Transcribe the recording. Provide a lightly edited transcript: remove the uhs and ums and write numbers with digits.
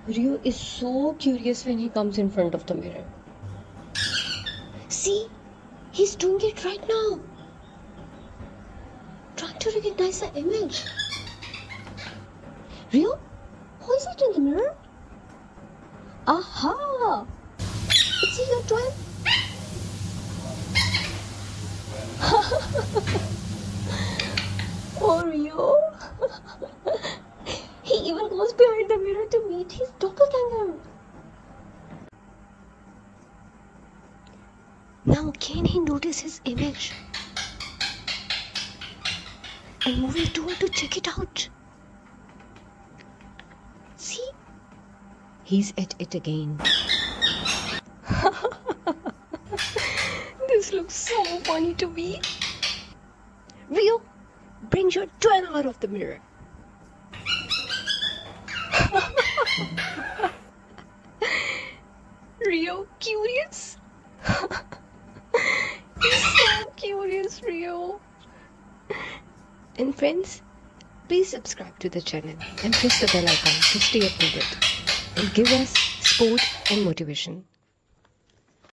Rio is so curious when he comes in front of the mirror. See, he's doing it right now. Trying to recognize the image. Rio, who is it in the mirror? Aha! Is he your twin? Oh, Rio. He even goes behind the mirror to meet his doppelganger. Now again he notices his image and moving toward to check it out. See? He's at it again. This looks so funny to me. Rio, bring your twin out of the mirror. Rio, curious? He's so curious, Rio. And friends, please subscribe to the channel and press the bell icon to stay updated and give us support and motivation.